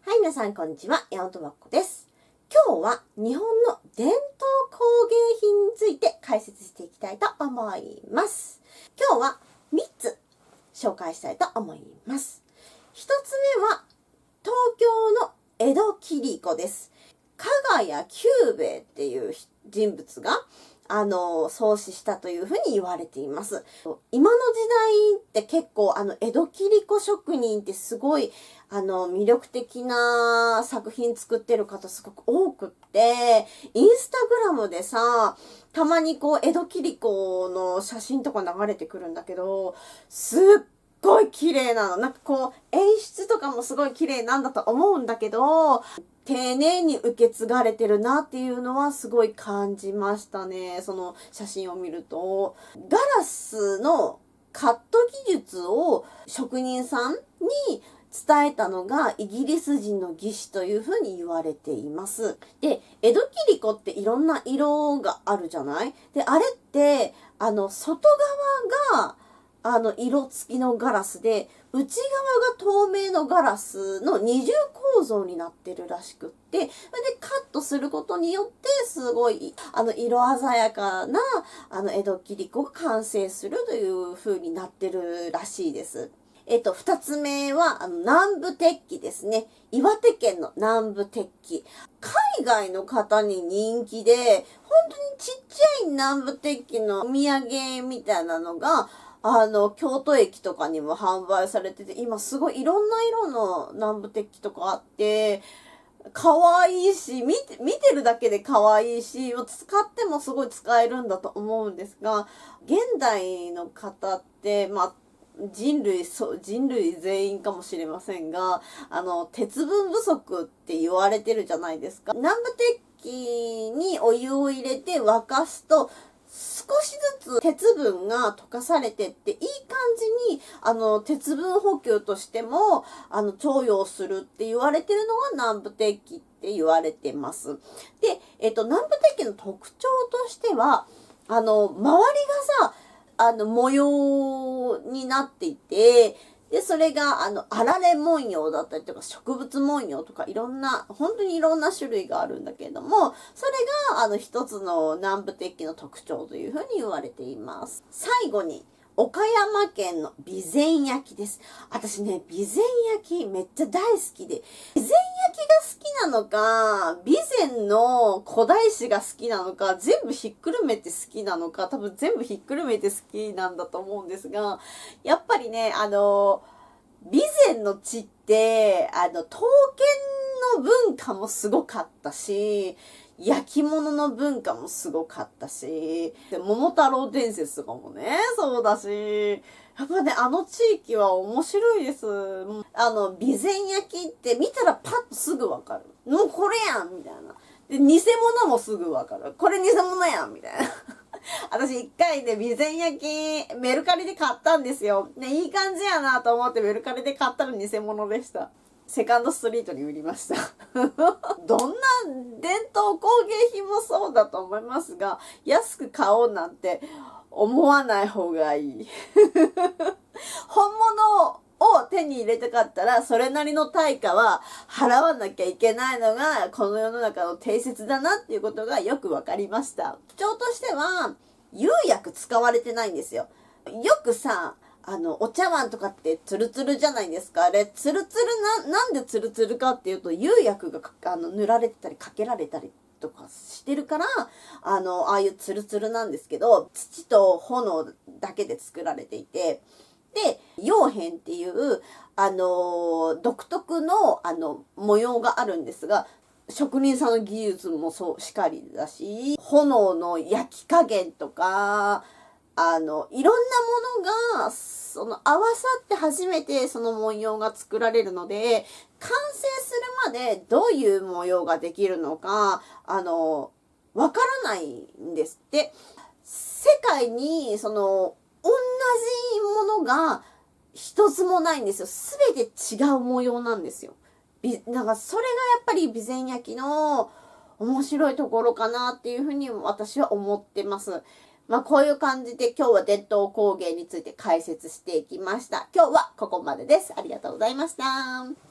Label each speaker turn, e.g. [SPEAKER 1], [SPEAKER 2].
[SPEAKER 1] はい、皆さん、こんにちは。山本まっこです。今日は日本の伝統工芸品について解説していきたいと思います。今日は3つ紹介したいと思います。1つ目は、東京の江戸切子です。加賀谷久兵衛っていう人物が、創始したというふうに言われています。今の時代って結構江戸切子職人ってすごい魅力的な作品作ってる方すごく多くって、インスタグラムでさ、たまに江戸切子の写真とか流れてくるんだけど、すっごい綺麗なの。演出とかもすごい綺麗なんだと思うんだけど、丁寧に受け継がれてるなっていうのはすごい感じましたね。その写真を見ると。ガラスのカット技術を職人さんに伝えたのがイギリス人の技師というふうに言われています。で、江戸切子っていろんな色があるじゃない？で、あれって、外側が色付きのガラスで、内側が透明のガラスの二重構造になってるらしくって、それでカットすることによって、すごい、色鮮やかな、江戸切子が完成するという風になってるらしいです。二つ目は、南部鉄器ですね。岩手県の南部鉄器。海外の方に人気で、本当にちっちゃい南部鉄器のお土産みたいなのが、京都駅とかにも販売されてて、今すごいいろんな色の南部鉄器とかあって、可愛いし、見てるだけで可愛いし、使ってもすごい使えるんだと思うんですが、現代の方って、人類全員かもしれませんが、鉄分不足って言われてるじゃないですか。南部鉄器にお湯を入れて沸かすと、少しずつ鉄分が溶かされてっていい感じに鉄分補給としても重用するって言われてるのが南部鉄器って言われてます。で、南部鉄器の特徴としては周りがさ模様になっていて、で、それが、あられ文様だったりとか、植物文様とか、本当にいろんな種類があるんだけれども、それが、一つの南部鉄器の特徴というふうに言われています。最後に、岡山県の備前焼です。私ね、備前焼めっちゃ大好きで、備前焼が好きなのか、備前の古代史が好きなのか、全部ひっくるめて好きなのか、多分全部ひっくるめて好きなんだと思うんですが、やっぱりね、備前の地って、刀剣の文化もすごかったし、焼き物の文化もすごかったし、で桃太郎伝説とかもね、そうだし、やっぱね、地域は面白いです。備前焼きって見たらパッとすぐわかる。もうこれやんみたいな。で、偽物もすぐわかる。これ偽物やんみたいな。私一回ね、備前焼きメルカリで買ったんですよ。ね、いい感じやなと思ってメルカリで買ったの偽物でした。セカンドストリートに売りました。どんな伝統工芸品もそうだと思いますが、安く買おうなんて思わない方がいい。本物を手に入れたかったら、それなりの対価は払わなきゃいけないのが、この世の中の定説だなっていうことがよくわかりました。特徴としては、釉薬使われてないんですよ。よくさ、お茶碗とかってツルツルじゃないですか。あれ、ツルツルなんでツルツルかっていうと、釉薬が塗られてたりかけられたりとかしてるから、ああいうツルツルなんですけど、土と炎だけで作られていて、で、溶片っていう、独特の、模様があるんですが、職人さんの技術もそうしかりだし、炎の焼き加減とか、いろんなものが、合わさって初めてその模様が作られるので、完成するまでどういう模様ができるのか、わからないんですって。世界に、同じものが一つもないんですよ。すべて違う模様なんですよ。なんかそれがやっぱり備前焼の面白いところかなっていうふうに私は思ってます。こういう感じで今日は伝統工芸について解説していきました。今日はここまでです。ありがとうございました。